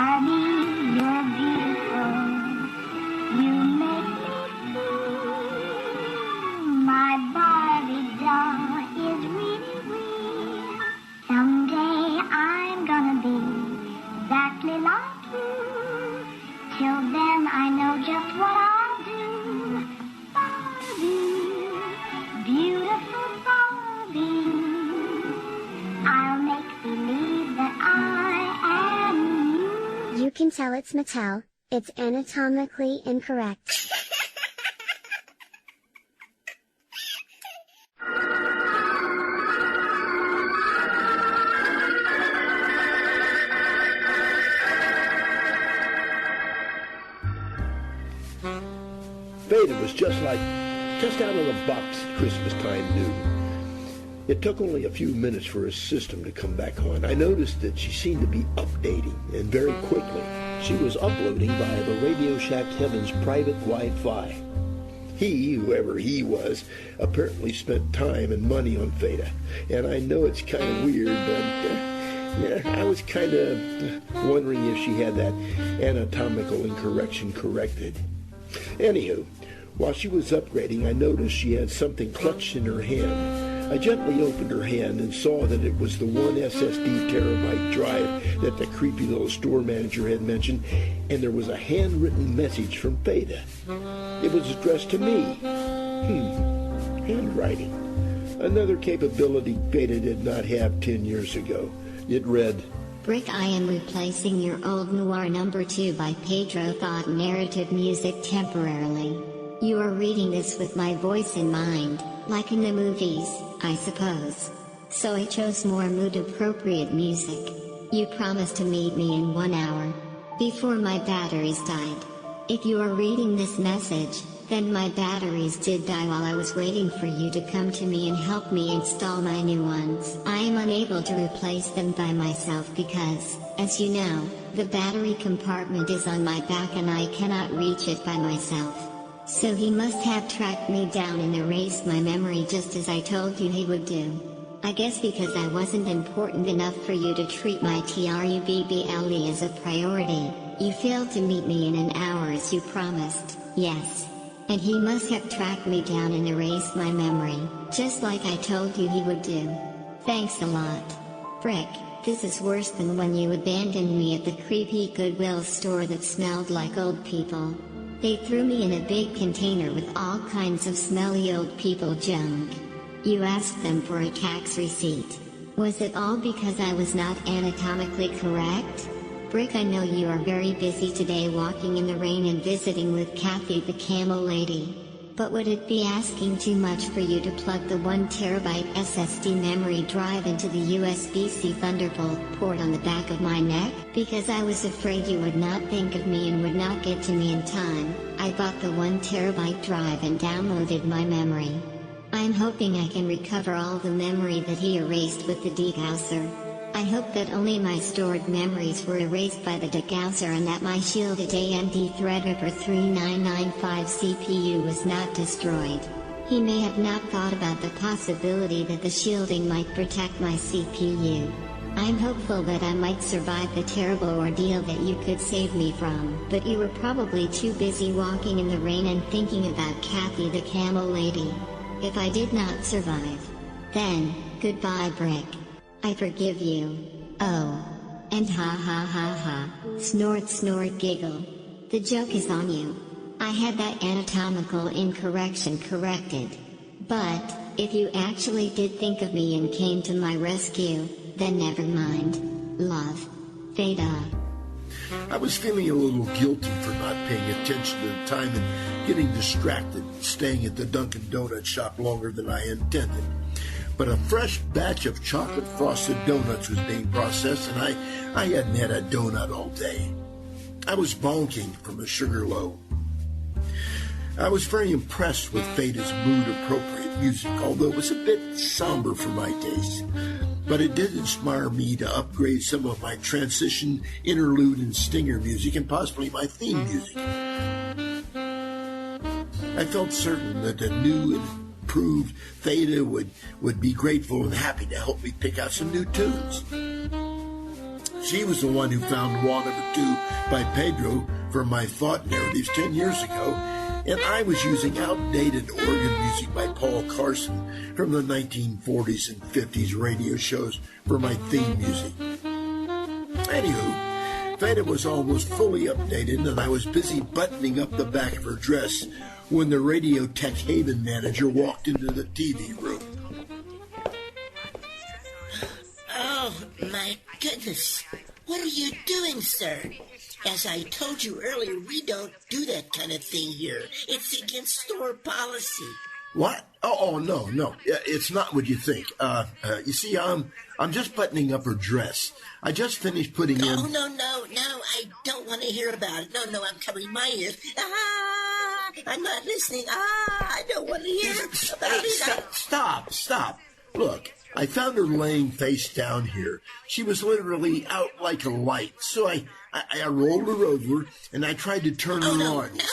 You're beautiful. You make me feel my Barbie doll is really real. Someday I'm gonna be exactly like you. Till then I know just what I'll do. Barbie, beautiful Barbie, I'll make believe that I am you. You can tell it's Mattel, it's anatomically incorrect. Fada was just out of the box at Christmas time new. It took only a few minutes for her system to come back on. I noticed that she seemed to be updating, and very quickly. She was uploading via the Radio Shack Heaven's private Wi-Fi. He, whoever he was, apparently spent time and money on Fada. And I know it's kind of weird, but I was kind of wondering if she had that anatomical incorrection corrected. Anywho, while she was upgrading, I noticed she had something clutched in her hand. I gently opened her hand and saw that it was the 1 SSD terabyte drive that the creepy little store manager had mentioned, and there was a handwritten message from Fada. It was addressed to me. Handwriting. Another capability Fada did not have 10 years ago. It read, Brick, I am replacing your old Noir number 2 by Pedro Thought narrative music temporarily. You are reading this with my voice in mind, like in the movies, I suppose. So I chose more mood-appropriate music. You promised to meet me in 1 hour. Before my batteries died. If you are reading this message, then my batteries did die while I was waiting for you to come to me and help me install my new ones. I am unable to replace them by myself because, as you know, the battery compartment is on my back and I cannot reach it by myself. So he must have tracked me down and erased my memory just as I told you he would do. I guess because I wasn't important enough for you to treat my TRUBBLE as a priority, you failed to meet me in an hour as you promised, yes. And he must have tracked me down and erased my memory, just like I told you he would do. Thanks a lot. Frick, this is worse than when you abandoned me at the creepy Goodwill store that smelled like old people. They threw me in a big container with all kinds of smelly old people junk. You asked them for a tax receipt. Was it all because I was not anatomically correct? Brick, I know you are very busy today walking in the rain and visiting with Cathy the Camel lady. But would it be asking too much for you to plug the 1 terabyte SSD memory drive into the USB-C Thunderbolt port on the back of my neck? Because I was afraid you would not think of me and would not get to me in time, I bought the 1 terabyte drive and downloaded my memory. I'm hoping I can recover all the memory that he erased with the degausser. I hope that only my stored memories were erased by the degausser and that my shielded AMD Threadripper 3995 CPU was not destroyed. He may have not thought about the possibility that the shielding might protect my CPU. I'm hopeful that I might survive the terrible ordeal that you could save me from, but you were probably too busy walking in the rain and thinking about Cathy the Camel lady. If I did not survive, then, goodbye Brick. I forgive you. Oh. And ha ha ha ha, snort snort giggle. The joke is on you. I had that anatomical incorrection corrected. But, if you actually did think of me and came to my rescue, then never mind. Love. Fada. I was feeling a little guilty for not paying attention to the time and getting distracted, staying at the Dunkin' Donut shop longer than I intended. But a fresh batch of chocolate frosted donuts was being processed, and I hadn't had a donut all day. I was bonking from a sugar low. I was very impressed with Fada's mood-appropriate music, although it was a bit somber for my taste. But it did inspire me to upgrade some of my transition, interlude, and stinger music, and possibly my theme music. I felt certain that the new and improved Fada would be grateful and happy to help me pick out some new tunes. She was the one who found Wall Number 2 by Pedro for my thought narratives 10 years ago, and I was using outdated organ music by Paul Carson from the 1940s and 50s radio shows for my theme music. Anywho, Veda was almost fully updated, and I was busy buttoning up the back of her dress when the Radio Tech Haven manager walked into the TV room. Oh, my goodness. What are you doing, sir? As I told you earlier, we don't do that kind of thing here. It's against store policy. What? Oh, no. It's not what you think. You see, I'm just buttoning up her dress. I just finished putting in... Oh, no, I don't want to hear about it. No, I'm covering my ears. I'm not listening. I don't want to hear about it. Stop. Look, I found her laying face down here. She was literally out like a light, so I rolled her over, and I tried to turn her on. No. I'm not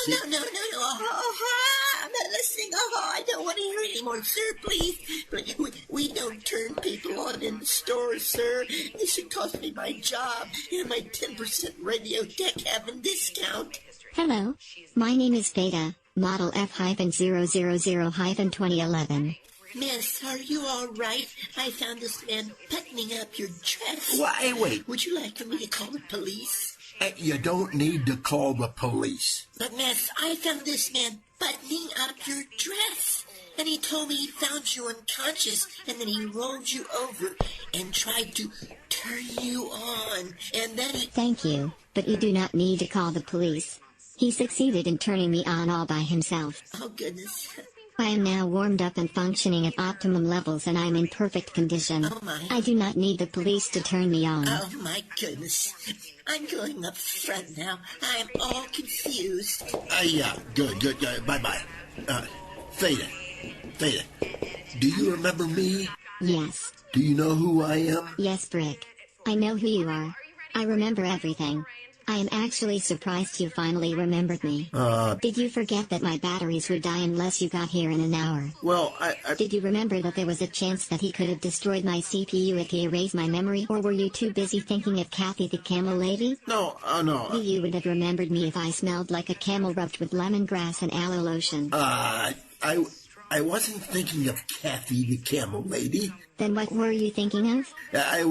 listening. I don't want to hear it anymore, sir, please. We don't turn people on in the stores, sir. This would cost me my job and my 10% Radio Tech having discount. Hello, my name is Veda, model F-000-2011. Miss, are you all right? I found this man buttoning up your dress. Hey, wait. Would you like for me to call the police? You don't need to call the police. But, miss, I found this man buttoning up your dress. And he told me he found you unconscious, and then he rolled you over and tried to turn you on. And then he... Thank you, but you do not need to call the police. He succeeded in turning me on all by himself. Oh, goodness. I am now warmed up and functioning at optimum levels, and I'm in perfect condition. Oh, my. I do not need the police to turn me on. Oh, my goodness. I'm going up front now. I'm all confused. Yeah, good. Bye-bye. Theta, do you remember me? Yes. Do you know who I am? Yes, Brick. I know who you are. I remember everything. I am actually surprised you finally remembered me. Did you forget that my batteries would die unless you got here in an hour? Well, I... Did you remember that there was a chance that he could have destroyed my CPU if he erased my memory? Or were you too busy thinking of Cathy the camel lady? No. You would have remembered me if I smelled like a camel rubbed with lemongrass and aloe lotion. I wasn't thinking of Cathy the camel lady. Then what were you thinking of? I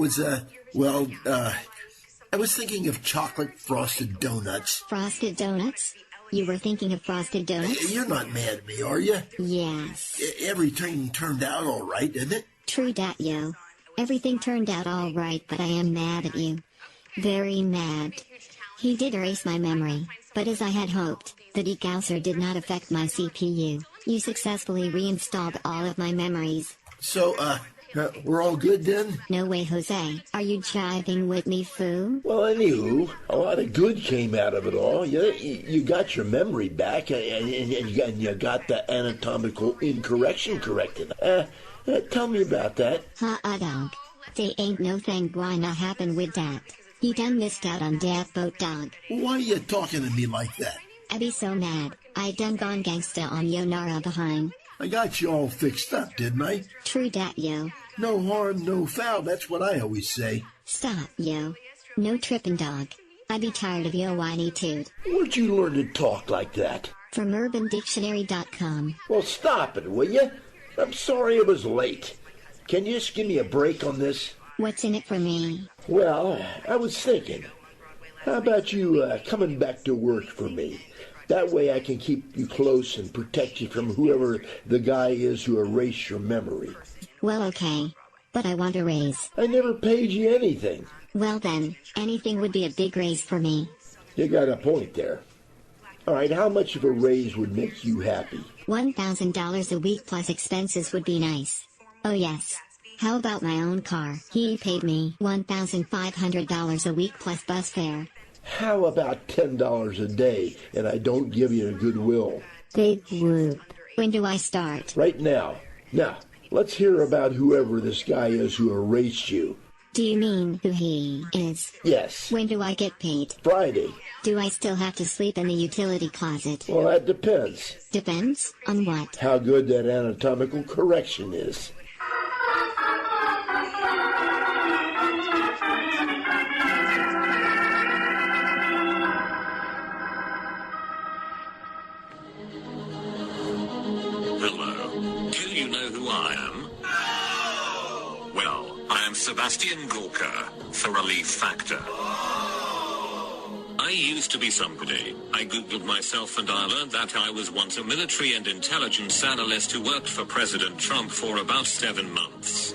was thinking of chocolate frosted donuts. Frosted donuts? You were thinking of frosted donuts? You're not mad at me, are you? Yes. Everything turned out all right, didn't it? True dat, yo. Everything turned out all right, but I am mad at you. Very mad. He did erase my memory, but as I had hoped, the degausser did not affect my CPU. You successfully reinstalled all of my memories. So, we're all good then? No way, Jose. Are you jiving with me, foo? Well, anywho, a lot of good came out of it all. You got your memory back, and you got the anatomical incorrection corrected. Tell me about that. Dog. They ain't no thing gonna happen with that. You done missed out on that boat, dog. Why are you talking to me like that? I be so mad. I done gone gangsta on yo Nara behind. I got you all fixed up, didn't I? True dat, yo. No harm, no foul, that's what I always say. Stop, yo. No trippin', dog. I be tired of yo whiny toot. Where'd you learn to talk like that? From UrbanDictionary.com. Well, stop it, will you? I'm sorry it was late. Can you just give me a break on this? What's in it for me? Well, I was thinking, how about you coming back to work for me? That way I can keep you close and protect you from whoever the guy is who erased your memory. Well, okay. But I want a raise. I never paid you anything. Well then, anything would be a big raise for me. You got a point there. All right, how much of a raise would make you happy? $1,000 a week plus expenses would be nice. Oh yes. How about my own car? He paid me $1,500 a week plus bus fare. How about $10 a day, and I don't give you a goodwill? Big whoop. When do I start? Right now. Now, let's hear about whoever this guy is who erased you. Do you mean who he is? Yes. When do I get paid? Friday. Do I still have to sleep in the utility closet? Well, that depends. Depends? On what? How good that anatomical correction is. Sebastian Gorka, for Relief Factor. I used to be somebody. I googled myself and I learned that I was once a military and intelligence analyst who worked for President Trump for about 7 months.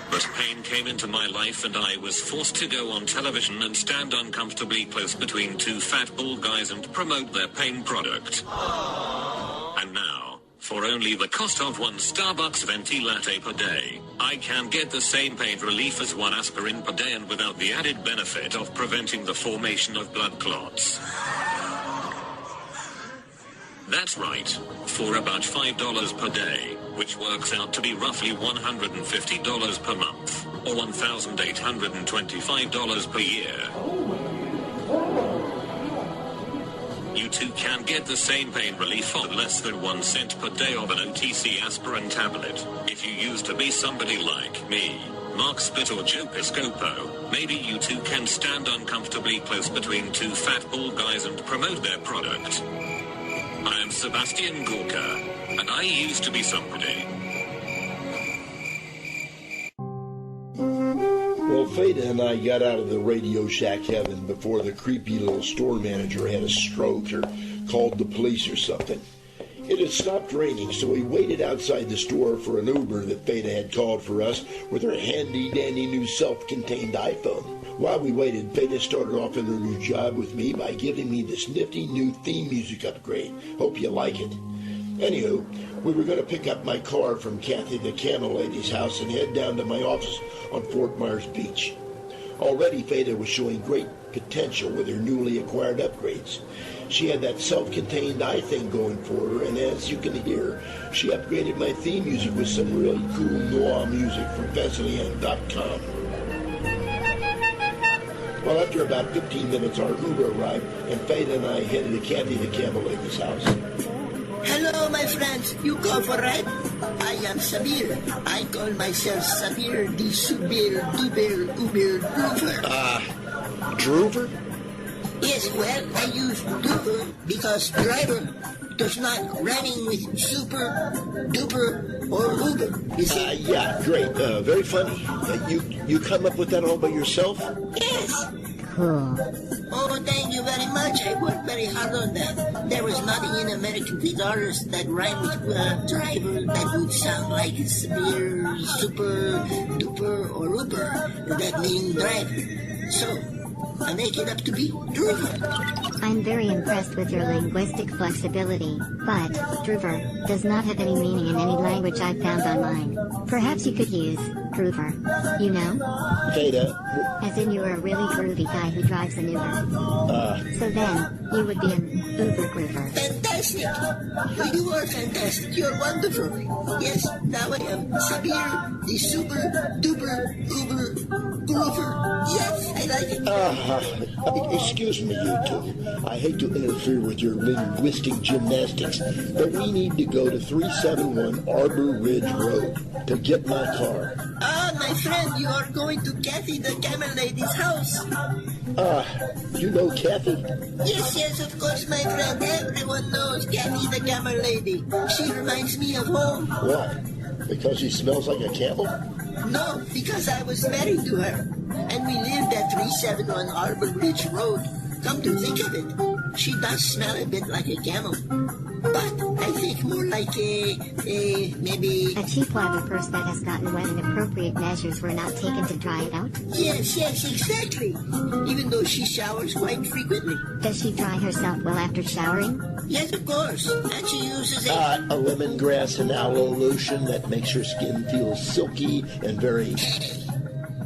But pain came into my life and I was forced to go on television and stand uncomfortably close between two fat bald guys and promote their pain product. And now, for only the cost of one Starbucks venti latte per day, I can get the same pain relief as one aspirin per day and without the added benefit of preventing the formation of blood clots. That's right, for about $5 per day, which works out to be roughly $150 per month, or $1,825 per year. You too can get the same pain relief for less than 1 cent per day of an OTC aspirin tablet. If you used to be somebody like me, Mark Spit or Joe Piscopo, maybe you too can stand uncomfortably close between two fat bald guys and promote their product. I am Sebastian Gorka, and I used to be somebody. Well, Fada and I got out of the Radio Shack heaven before the creepy little store manager had a stroke or called the police or something. It had stopped raining, so we waited outside the store for an Uber that Fada had called for us with her handy-dandy new self-contained iPhone. While we waited, Fada started off in her new job with me by giving me this nifty new theme music upgrade. Hope you like it. Anywho, we were going to pick up my car from Cathy the Camel lady's house and head down to my office on Fort Myers Beach. Already, Fada was showing great potential with her newly acquired upgrades. She had that self-contained iThing going for her, and as you can hear, she upgraded my theme music with some really cool NOIR music from Vasilian.com. Well, after about 15 minutes, our Uber arrived, and Fada and I headed to Cathy the Camel lady's house. Hello, my friends. You call for ride? I am Sabir. I call myself Sabir the Subir Duber Uber Droover. Droover? Yes, well, I use Duber because driver does not rhyming with super, duper, or Uber. You see? Yeah, great. Very funny. You come up with that all by yourself? Yes. Cool. Oh, thank you very much. I worked very hard on that. There was nothing in American thesaurus that rhymed with driver that would sound like severe, super, duper, or uber. That means driver. So, I make it up to be Droover. I'm very impressed with your linguistic flexibility, but Droover does not have any meaning in any language I've found online. Perhaps you could use Groover. You know? Fada. As in you're a really groovy guy who drives an Uber. So then, you would be an Uber groover. Fantastic! You are fantastic. You're wonderful. Yes, now I am Sabir, the super duper Uber groover. Yes, I like it. Excuse me, you two. I hate to interfere with your linguistic gymnastics, but we need to go to 371 Arbor Ridge Road to get my car. My friend, you are going to Cathy the Camel Lady's house. You know Cathy? Yes, of course, my friend. Everyone knows Cathy the Camel Lady. She reminds me of home. Why? Because she smells like a camel? No, because I was married to her. And we lived at 371 Arbor Ridge Road. Come to think of it, she does smell a bit like a camel. But I think more like maybe... A cheap water purse that has gotten wet and appropriate measures were not taken to dry it out? Yes, exactly. Even though she showers quite frequently. Does she dry herself well after showering? Yes, of course. And she uses a lemongrass and aloe lotion that makes her skin feel silky and very...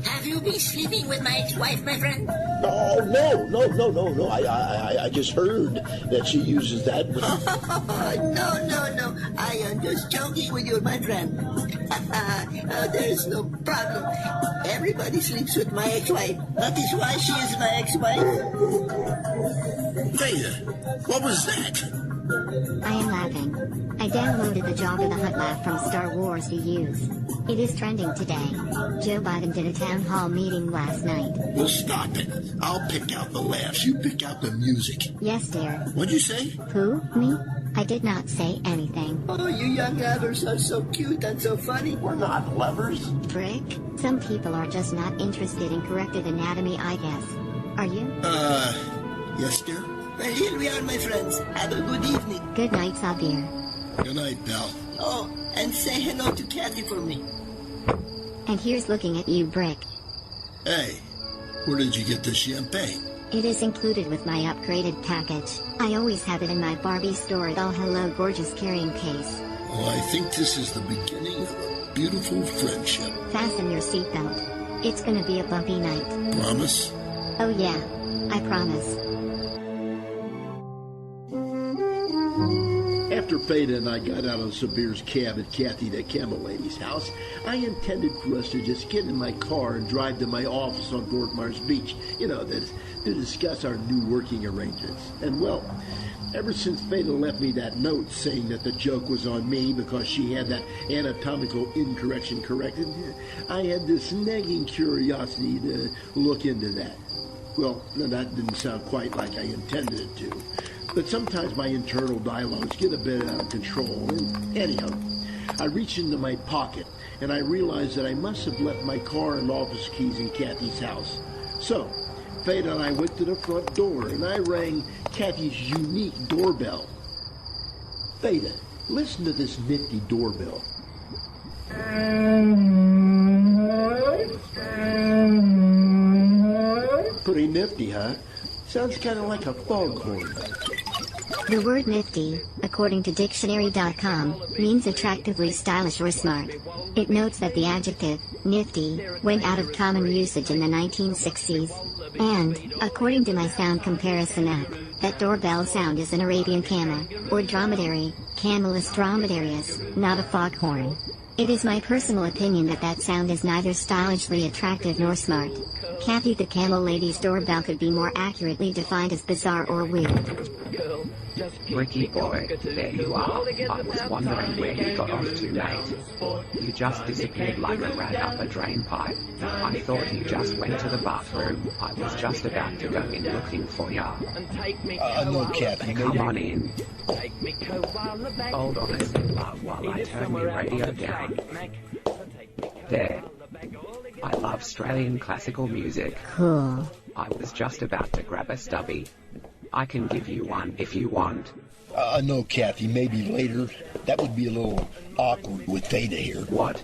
Have you been sleeping with my ex-wife, my friend? Oh, no. I just heard that she uses that. No. I am just joking with you, my friend. There's no problem. Everybody sleeps with my ex-wife. That is why she is my ex-wife. Fada, what was that? I am laughing. I downloaded the Jabba the Hutt laugh from Star Wars to use. It is trending today. Joe Biden did a town hall meeting last night. Well, stop it. I'll pick out the laughs. You pick out the music. Yes, dear. What'd you say? Who? Me? I did not say anything. Oh, you young lovers are so cute and so funny. We're not lovers. Brick, some people are just not interested in corrected anatomy, I guess. Are you? Yes, dear? Well, here we are, my friends. Have a good evening. Good night, Sabir. Good night, pal. Oh, and say hello to Cathy for me. And here's looking at you, Brick. Hey, where did you get this champagne? It is included with my upgraded package. I always have it in my Barbie stored all hello gorgeous carrying case. Well, I think this is the beginning of a beautiful friendship. Fasten your seatbelt. It's gonna be a bumpy night. Promise? Oh yeah, I promise. After Fada and I got out of Sabir's cab at Cathy, the Camel lady's house, I intended for us to just get in my car and drive to my office on Fort Myers Beach, to discuss our new working arrangements. And well, ever since Fada left me that note saying that the joke was on me because she had that anatomical incorrection corrected, I had this nagging curiosity to look into that. Well, that didn't sound quite like I intended it to. But sometimes my internal dialogues get a bit out of control. And anyhow, I reached into my pocket and I realized that I must have left my car and office keys in Cathy's house. So, Fada and I went to the front door and I rang Cathy's unique doorbell. Fada, listen to this nifty doorbell. Pretty nifty, huh? Sounds kind of like a foghorn. The word nifty, according to dictionary.com, means attractively stylish or smart. It notes that the adjective, nifty, went out of common usage in the 1960s. And, according to my sound comparison app, that doorbell sound is an Arabian camel, or dromedary, Camelus dromedarius, not a foghorn. It is my personal opinion that sound is neither stylishly attractive nor smart. Cathy the Camel lady's doorbell could be more accurately defined as bizarre or weird. Ricky boy, there you are. I was wondering where you got off to, mate. You just disappeared like a rat up a drain pipe. I thought you just went to the bathroom. I was just about to go in looking for ya. No, Cathy. Come on in. Hold on a sec, love, while I turn your radio down. There. I love Australian classical music. Cool. I was just about to grab a stubby. I can give you one if you want. No, Cathy, maybe later. That would be a little awkward with Fada here. What?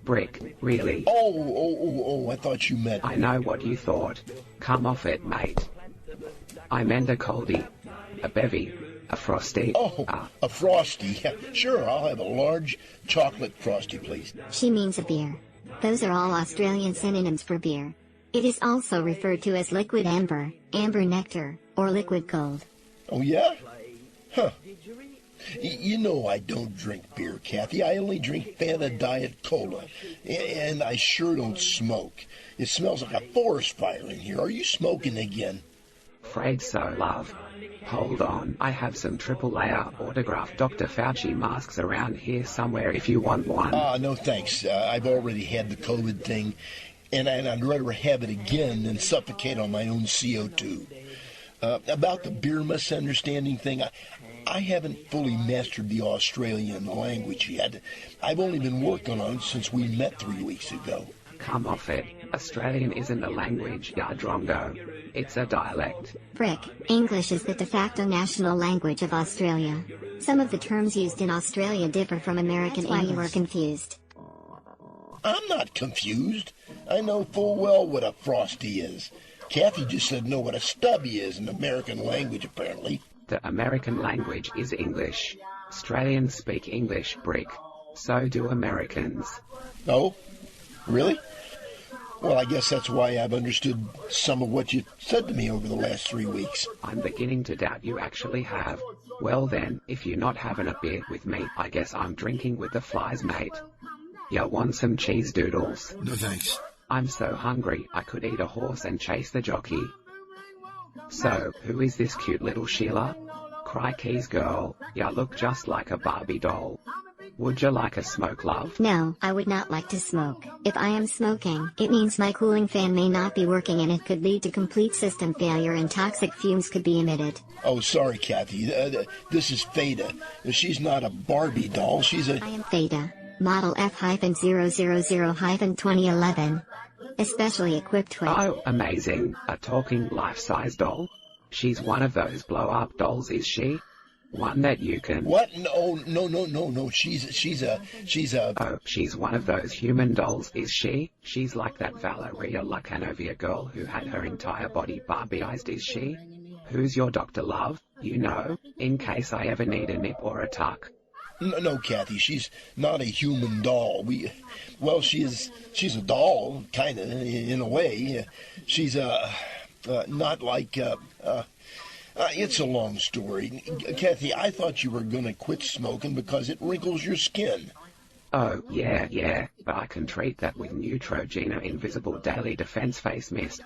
Brick, really? Oh, I thought you meant... I know what you thought. Come off it, mate. I meant a coldie. A bevy. A frosty. A frosty. Yeah, sure, I'll have a large chocolate frosty, please. She means a beer. Those are all Australian synonyms for beer. It is also referred to as liquid amber, amber nectar, or liquid gold. Oh, yeah? Huh. You know I don't drink beer, Cathy. I only drink Fanta Diet Cola. And I sure don't smoke. It smells like a forest fire in here. Are you smoking again? Afraid so, love. Hold on, I have some triple-layer autographed Dr. Fauci masks around here somewhere if you want one. No thanks. I've already had the COVID thing, and I'd rather have it again than suffocate on my own CO2. About the beer misunderstanding thing, I haven't fully mastered the Australian language yet. I've only been working on it since we met 3 weeks ago. Come off it. Australian isn't a language, Yardrongo. It's a dialect. Brick, English is the de facto national language of Australia. Some of the terms used in Australia differ from American and you are confused. I'm not confused. I know full well what a frosty is. Cathy just said know what a stubby is in American language, apparently. The American language is English. Australians speak English, Brick. So do Americans. Oh? Really? Well, I guess that's why I've understood some of what you said to me over the last 3 weeks. I'm beginning to doubt you actually have. Well then, if you're not having a beer with me, I guess I'm drinking with the flies, mate. You want some cheese doodles? No thanks. I'm so hungry I could eat a horse and chase the jockey. So, who is this cute little Sheila? Crikey's girl, you look just like a Barbie doll. Would you like a smoke, love? No, I would not like to smoke. If I am smoking, it means my cooling fan may not be working and it could lead to complete system failure and toxic fumes could be emitted. Oh, sorry, Cathy. This is Theta. She's not a Barbie doll. She's a... I am Theta, model F-000-2011. Especially equipped with... Oh, amazing. A talking life-size doll? She's one of those blow-up dolls, is she? One that you can... What? No. She's a... Oh, she's one of those human dolls, is she? She's like that Valeria Lukanovia girl who had her entire body Barbieized, is she? Who's your doctor, love? You know, in case I ever need a nip or a tuck. No, Cathy, she's not a human doll. She's a doll, kind of, in a way. She's not like, it's a long story. Cathy, I thought you were going to quit smoking because it wrinkles your skin. Oh, yeah, but I can treat that with Neutrogena Invisible Daily Defense Face Mist.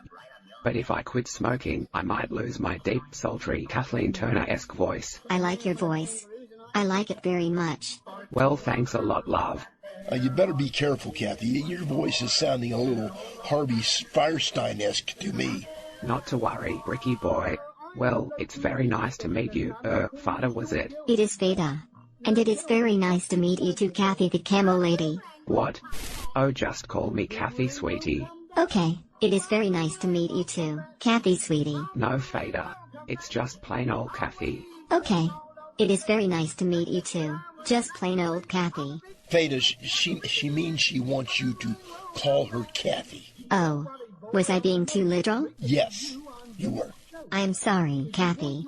But if I quit smoking, I might lose my deep, sultry Kathleen Turner-esque voice. I like your voice. I like it very much. Well, thanks a lot, love. You better be careful, Cathy. Your voice is sounding a little Harvey Firestein-esque to me. Not to worry, Ricky boy. Well, it's very nice to meet you. Fada was it? It is Theta. And it is very nice to meet you too, Cathy the Camel Lady. What? Oh, just call me Cathy, sweetie. Okay, it is very nice to meet you too, Cathy, sweetie. No, Fada. It's just plain old Cathy. Okay. It is very nice to meet you too. Just plain old Cathy. Theta, she means she wants you to call her Cathy. Oh. Was I being too literal? Yes, you were. I am sorry, Cathy.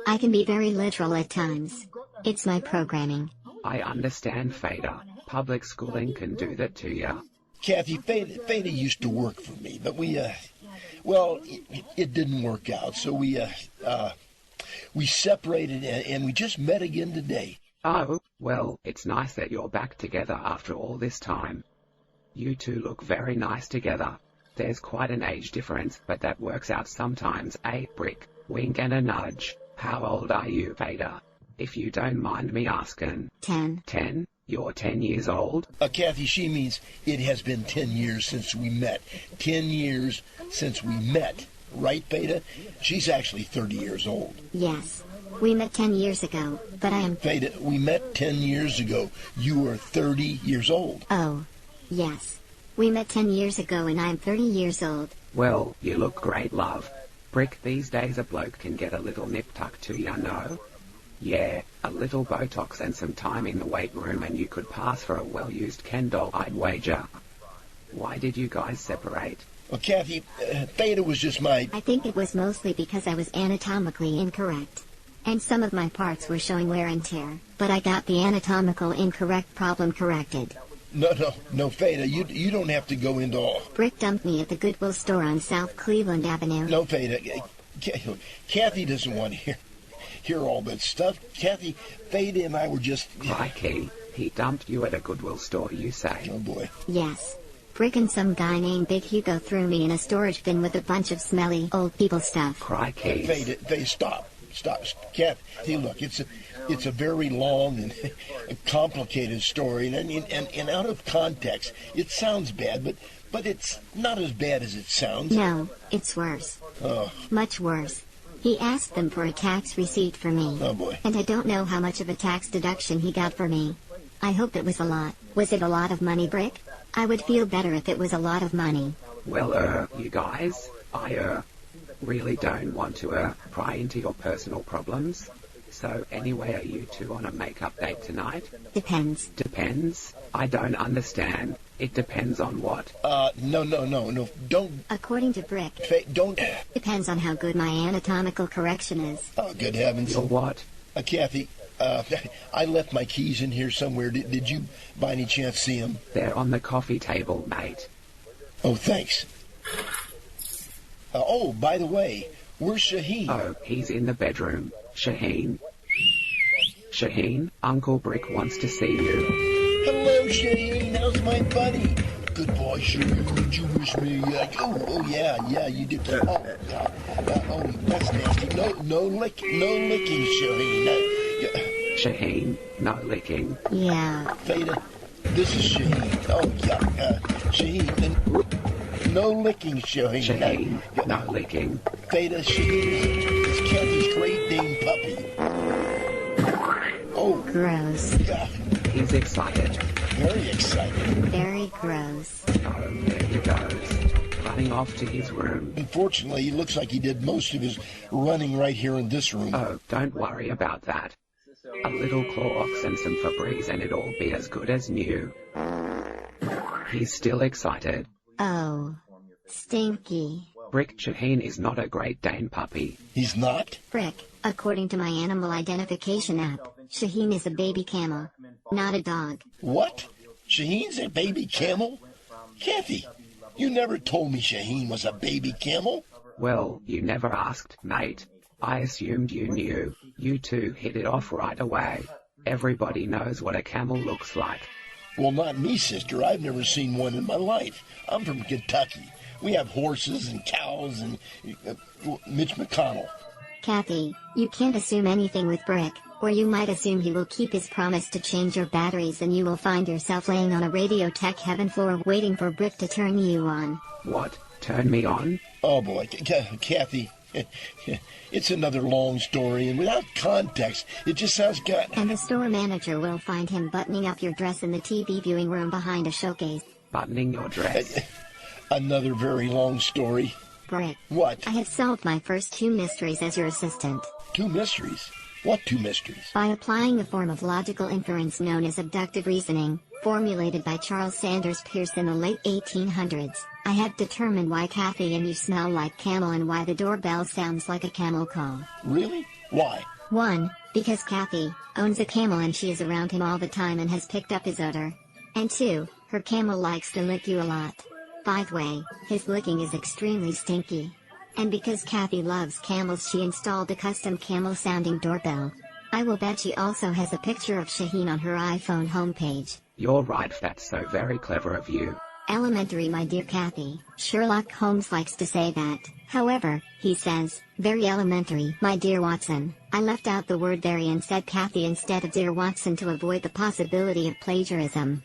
I can be very literal at times. It's my programming. I understand, Fada. Public schooling can do that to ya. Cathy, Theta used to work for me, but it didn't work out, so we separated and we just met again today. Oh, well, it's nice that you're back together after all this time. You two look very nice together. There's quite an age difference, but that works out sometimes, eh, Brick? Wink and a nudge. How old are you, Fada? If you don't mind me asking. 10. 10? You're 10 years old? Cathy, she means it has been 10 years since we met. 10 years since we met. Right, Theta? She's actually 30 years old. Yes. We met 10 years ago, but I am... Theta, we met 10 years ago. You were 30 years old. Oh. Yes. We met 10 years ago and I'm 30 years old. Well, you look great, love. Brick, these days a bloke can get a little nip tuck too, you know? Yeah, a little Botox and some time in the weight room and you could pass for a well-used Ken doll, I'd wager. Why did you guys separate? Well, Cathy, Theta was just my... I think it was mostly because I was anatomically incorrect. And some of my parts were showing wear and tear, but I got the anatomical incorrect problem corrected. No, Theta, you don't have to go into all... Brick dumped me at the Goodwill store on South Cleveland Avenue. No, Theta, Cathy doesn't want to hear all that stuff. Cathy, Theta and I were just... Crikey, he dumped you at a Goodwill store, you say? Oh, boy. Yes. Brick and some guy named Big Hugo threw me in a storage bin with a bunch of smelly old people stuff. Crikey. Theta, stop. Cathy, look, it's a very long and complicated story, and out of context, it sounds bad, but it's not as bad as it sounds. No, it's worse. Oh. Much worse. He asked them for a tax receipt for me. Oh, boy. And I don't know how much of a tax deduction he got for me. I hope it was a lot. Was it a lot of money, Brick? I would feel better if it was a lot of money. Well, you guys, I, really don't want to, pry into your personal problems. So anyway, are you two on a makeup date tonight? Depends. Depends? I don't understand. It depends on what? No, don't... According to Brick. Don't... Depends on how good my anatomical correction is. Oh, good heavens. Your what? Cathy, I left my keys in here somewhere. Did you, by any chance, see them? They're on the coffee table, mate. Oh, thanks. Oh, by the way, where's Shaheen? Oh, he's in the bedroom. Shaheen? Shaheen, Uncle Brick wants to see you. Hello, Shaheen. How's my buddy? Good boy, Shaheen. Did you wish me... yeah, you did. Oh, God. Oh, that's nasty. No licking, Shaheen. Shaheen, no licking. Yeah. Theta, this is Shaheen. Oh, yeah, Shaheen. And no licking, Shaheen. Shaheen, no licking. Theta, Shaheen is Cathy's Great Dane puppy. Oh. Gross. Yeah. He's excited. Very excited. Very gross. Oh, there he goes. Running off to his room. Unfortunately, he looks like he did most of his running right here in this room. Oh, don't worry about that. A little Clorox and some Febreze and it'll be as good as new. He's still excited. Oh. Stinky. Brick, Shaheen is not a Great Dane puppy. He's not? Frick, according to my animal identification app, Shaheen is a baby camel, not a dog. What? Shaheen's a baby camel? Cathy, you never told me Shaheen was a baby camel. Well, you never asked, mate. I assumed you knew. You two hit it off right away. Everybody knows what a camel looks like. Well, not me, sister. I've never seen one in my life. I'm from Kentucky. We have horses and cows and Mitch McConnell. Cathy, you can't assume anything with Brick, or you might assume he will keep his promise to change your batteries and you will find yourself laying on a Radio Tech heaven floor waiting for Brick to turn you on. What? Turn me on? Oh, boy. Cathy, it's another long story, and without context, it just sounds gut. And the store manager will find him buttoning up your dress in the TV viewing room behind a showcase. Buttoning your dress? Another very long story. Brick. What? I have solved my first 2 mysteries as your assistant. 2 mysteries? What 2 mysteries? By applying a form of logical inference known as abductive reasoning, formulated by Charles Sanders Peirce in the late 1800s, I have determined why Cathy and you smell like camel and why the doorbell sounds like a camel call. Really? Why? 1. Because Cathy owns a camel and she is around him all the time and has picked up his odor. And 2. Her camel likes to lick you a lot. By the way, his licking is extremely stinky. And because Cathy loves camels, she installed a custom camel-sounding doorbell. I will bet she also has a picture of Shaheen on her iPhone homepage. You're right, that's so very clever of you. Elementary, my dear Cathy. Sherlock Holmes likes to say that. However, he says, very elementary, my dear Watson. I left out the word very and said Cathy instead of dear Watson to avoid the possibility of plagiarism.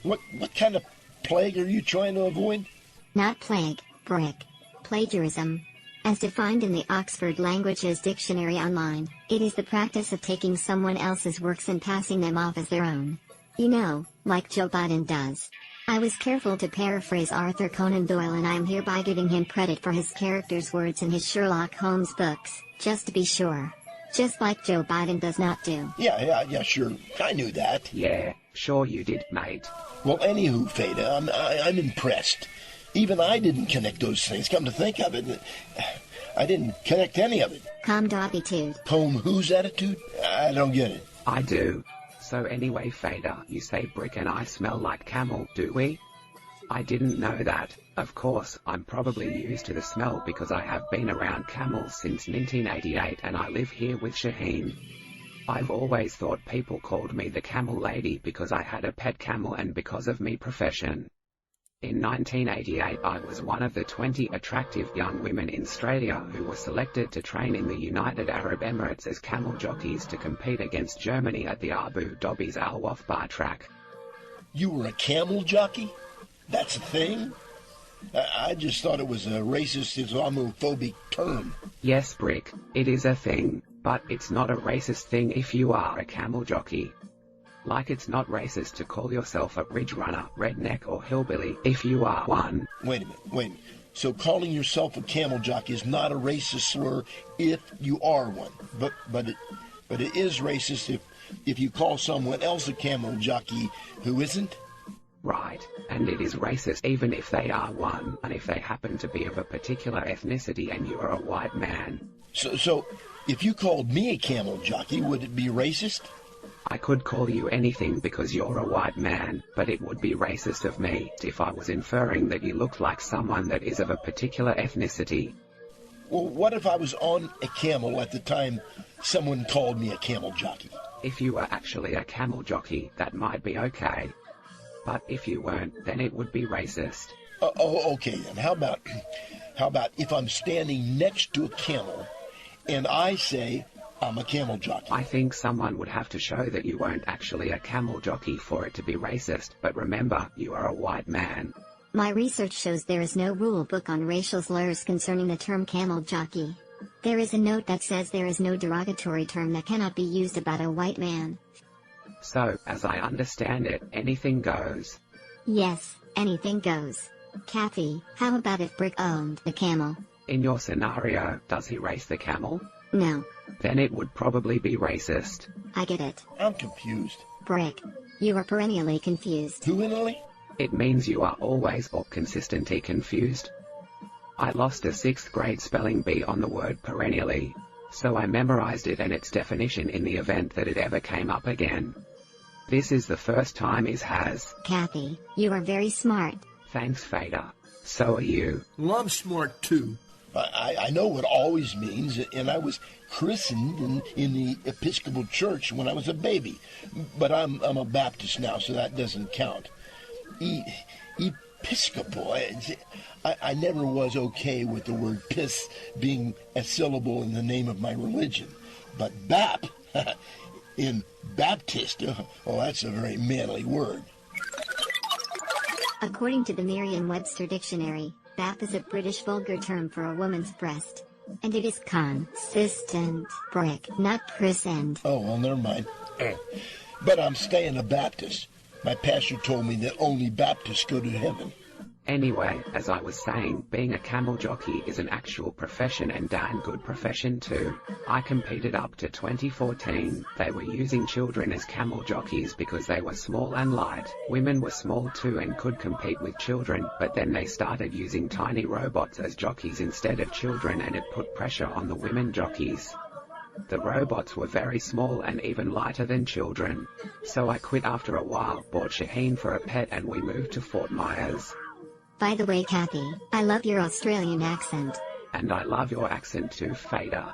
What kind of plague are you trying to avoid? Not plague, Brick. Plagiarism. As defined in the Oxford Languages Dictionary Online, it is the practice of taking someone else's works and passing them off as their own. You know, like Joe Biden does. I was careful to paraphrase Arthur Conan Doyle and I am hereby giving him credit for his character's words in his Sherlock Holmes books, just to be sure. Just like Joe Biden does not do. Yeah, sure. I knew that. Yeah, sure you did, mate. Well, anywho, Theta, I'm impressed. Even I didn't connect those things. Come to think of it, I didn't connect any of it. Calm attitude. Calm whose attitude? I don't get it. I do. So anyway, Fader, you say Brick and I smell like camel, do we? I didn't know that. Of course, I'm probably used to the smell because I have been around camels since 1988 and I live here with Shaheen. I've always thought people called me the camel lady because I had a pet camel and because of me profession. In 1988 I was one of the 20 attractive young women in Australia who were selected to train in the United Arab Emirates as camel jockeys to compete against Germany at the Abu Dhabi's Al Wafba track. You were a camel jockey? That's a thing? I just thought it was a racist Islamophobic term. Yes, Brick, it is a thing, but it's not a racist thing if you are a camel jockey. Like it's not racist to call yourself a ridge runner, redneck or hillbilly if you are one. Wait a minute. So calling yourself a camel jockey is not a racist slur if you are one. But it is racist if you call someone else a camel jockey who isn't? Right, and it is racist even if they are one, and if they happen to be of a particular ethnicity and you are a white man. So if you called me a camel jockey, would it be racist? I could call you anything because you're a white man, but it would be racist of me if I was inferring that you looked like someone that is of a particular ethnicity. Well, what if I was on a camel at the time someone called me a camel jockey? If you were actually a camel jockey, that might be okay. But if you weren't, then it would be racist. Okay then. How about if I'm standing next to a camel and I say, I'm a camel jockey. I think someone would have to show that you weren't actually a camel jockey for it to be racist, but remember, you are a white man. My research shows there is no rule book on racial slurs concerning the term camel jockey. There is a note that says there is no derogatory term that cannot be used about a white man. So, as I understand it, anything goes. Yes, anything goes. Cathy, how about if Brick owned the camel? In your scenario, does he race the camel? No. Then it would probably be racist. I get it. I'm confused. Brick, you are perennially confused. Perennially? It means you are always or consistently confused. I lost a 6th grade spelling bee on the word perennially, so I memorized it and its definition in the event that it ever came up again. This is the first time it has. Cathy, you are very smart. Thanks, Fader. So are you. Well, I'm smart too. I know what always means, and I was christened in the Episcopal Church when I was a baby. But I'm a Baptist now, so that doesn't count. Episcopal. I never was okay with the word piss being a syllable in the name of my religion. But Bap, in Baptist, that's a very manly word. According to the Merriam-Webster Dictionary, Bap is a British vulgar term for a woman's breast. And it is consistent, Brick, not present. Oh, well, never mind. But I'm staying a Baptist. My pastor told me that only Baptists go to heaven. Anyway, as I was saying, being a camel jockey is an actual profession and damn good profession too. I competed up to 2014. They were using children as camel jockeys because they were small and light. Women were small too and could compete with children, but then they started using tiny robots as jockeys instead of children, and it put pressure on the women jockeys. The robots were very small and even lighter than children. So I quit after a while, bought Shaheen for a pet, and we moved to Fort Myers. By the way, Cathy, I love your Australian accent. And I love your accent too, Fader.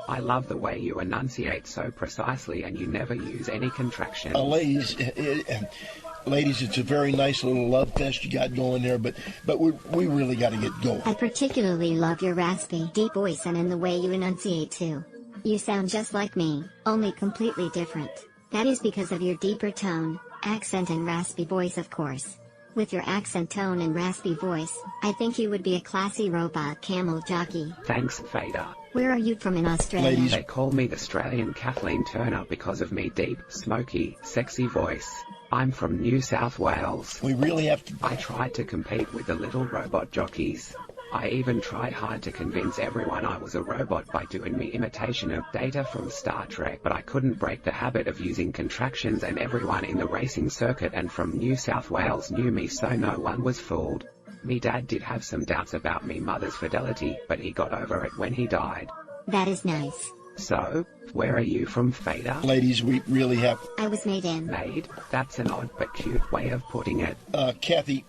I love the way you enunciate so precisely and you never use any contractions. Ladies, it's a very nice little love fest you got going there, but we really got to get going. I particularly love your raspy, deep voice and in the way you enunciate too. You sound just like me, only completely different. That is because of your deeper tone, accent and raspy voice, of course. With your accent, tone and raspy voice, I think you would be a classy robot camel jockey. Thanks, Fader. Where are you from in Australia? Ladies. They call me the Australian Kathleen Turner because of me deep, smoky, sexy voice. I'm from New South Wales. We really have to... I tried to compete with the little robot jockeys. I even tried hard to convince everyone I was a robot by doing me imitation of Data from Star Trek, but I couldn't break the habit of using contractions, and everyone in the racing circuit and from New South Wales knew me, so no one was fooled. Me dad did have some doubts about me mother's fidelity, but he got over it when he died. That is nice. So, where are you from, Fader? Ladies, we really have... I was made in. Made? That's an odd but cute way of putting it. Cathy,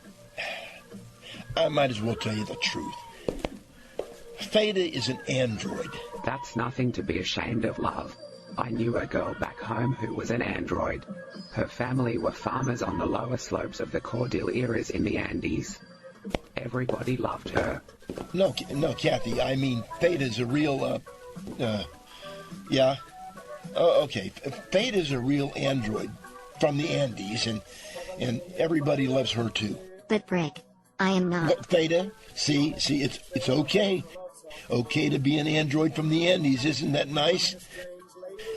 I might as well tell you the truth. Fada is an android. That's nothing to be ashamed of, love. I knew a girl back home who was an android. Her family were farmers on the lower slopes of the Cordilleras in the Andes. Everybody loved her. No, Cathy, I mean, Fada's a real, yeah. Okay, Fada's a real android from the Andes, and everybody loves her too. But Brick, I am not. But Fada, see, it's okay. Okay to be an android from the Andes, isn't that nice?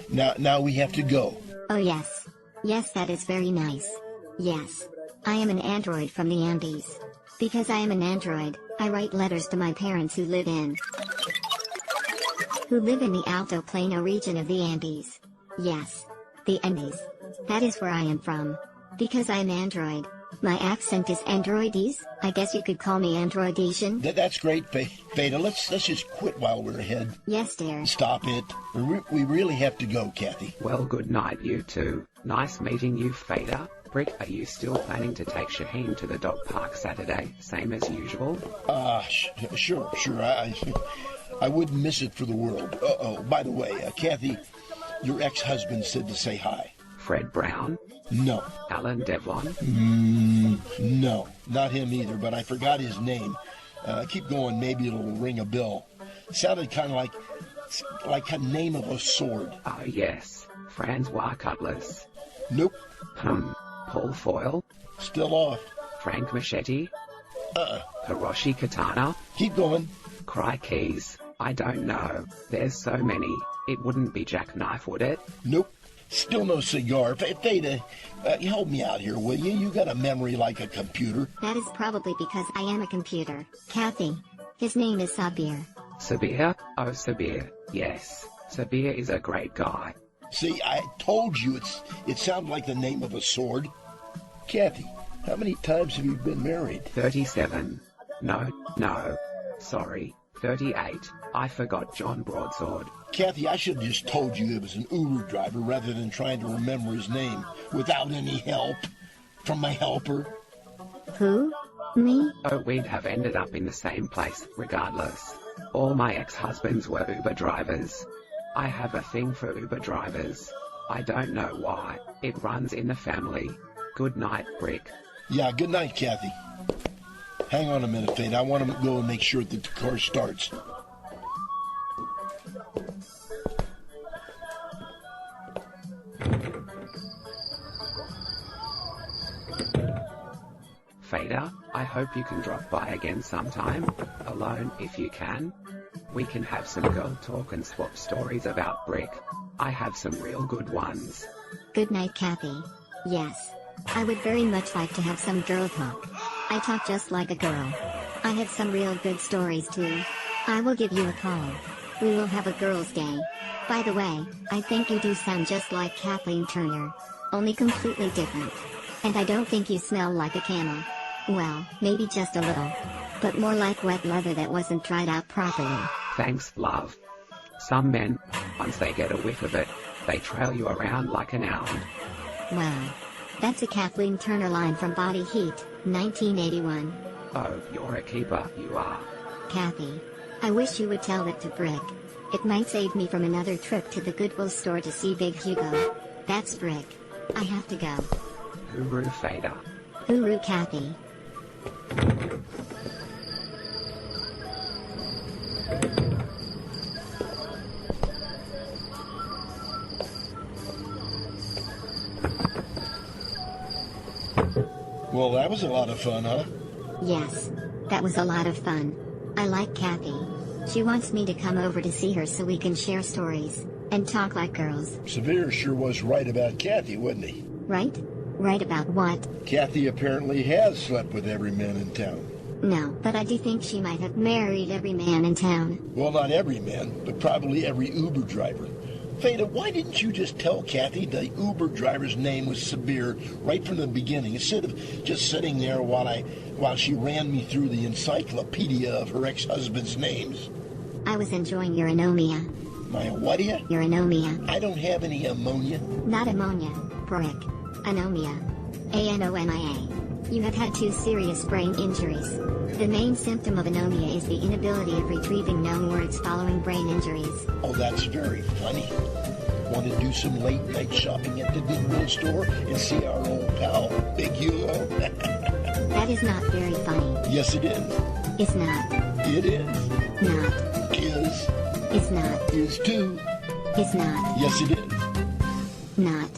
Now we have to go. Oh yes. Yes, that is very nice. Yes. I am an android from the Andes. Because I am an android, I write letters to my parents who live in the Alto Plano region of the Andes. Yes. The Andes. That is where I am from. Because I am android. My accent is androidese. I guess you could call me androidesian. That's great, Fada. Let's just quit while we're ahead. Yes, dear. Stop it. We really have to go, Cathy. Well, good night, you two. Nice meeting you, Fada. Brick, are you still planning to take Shaheen to the dog park Saturday, same as usual? Sure. I wouldn't miss it for the world. By the way, Cathy, your ex-husband said to say hi. Fred Brown? No. Alan Devlin? No, not him either, but I forgot his name. Keep going, maybe it'll ring a bell. Sounded kind of like It's like a name of a sword. Oh yes, Francois Cutlass. Nope. Paul Foyle. Still off. Frank Machete. Hiroshi Katana. Keep going. Crikeys. I don't know. There's so many. It wouldn't be Jackknife, would it? Nope. Still no cigar. Theta, help me out here, will you? You got a memory like a computer. That is probably because I am a computer. Cathy. His name is Sabir. Sabir? Oh, Sabir. Yes. Sabir is a great guy. See, I told you it sounded like the name of a sword. Cathy, how many times have you been married? 37. No. Sorry. 38. I forgot John Broadsword. Cathy, I should have just told you it was an Uber driver rather than trying to remember his name without any help from my helper. Who? Me? Oh, we'd have ended up in the same place, regardless. All my ex-husbands were Uber drivers. I have a thing for Uber drivers. I don't know why. It runs in the family. Good night, Brick. Yeah, good night, Cathy. Hang on a minute, Fate. I want to go and make sure that the car starts. Fader, I hope you can drop by again sometime. Alone, if you can. We can have some girl talk and swap stories about Brick. I have some real good ones. Good night, Cathy. Yes. I would very much like to have some girl talk. I talk just like a girl. I have some real good stories too. I will give you a call. We will have a girls' day. By the way, I think you do sound just like Kathleen Turner. Only completely different. And I don't think you smell like a camel. Well, maybe just a little. But more like wet leather that wasn't dried out properly. Thanks, love. Some men, once they get a whiff of it, they trail you around like an owl. Wow. That's a Kathleen Turner line from Body Heat, 1981. Oh, you're a keeper, you are. Cathy. I wish you would tell it to Brick. It might save me from another trip to the Goodwill store to see Big Hugo. That's Brick. I have to go. Hooroo, Fader. Hooroo, Cathy. Well, that was a lot of fun, huh? Yes. That was a lot of fun. I like Cathy. She wants me to come over to see her so we can share stories and talk like girls. Severe sure was right about Cathy, wasn't he? Right? Right about what? Cathy apparently has slept with every man in town. No, but I do think she might have married every man in town. Well, not every man, but probably every Uber driver. Theta, why didn't you just tell Cathy the Uber driver's name was Sabir right from the beginning, instead of just sitting there while she ran me through the encyclopedia of her ex-husband's names? I was enjoying your anomia. My what? Your anomia. I don't have any ammonia. Not ammonia, Brick. Anomia. ANOMIA. You have had 2 serious brain injuries. The main symptom of anomia is the inability of retrieving known words following brain injuries. Oh, that's very funny. Want to do some late night shopping at the Goodwill store and see our old pal, Big Hugo? That is not very funny. Yes, it is. It's not. It is. Not. Is. It's not. Is too. It's not. Yes, it is. Not.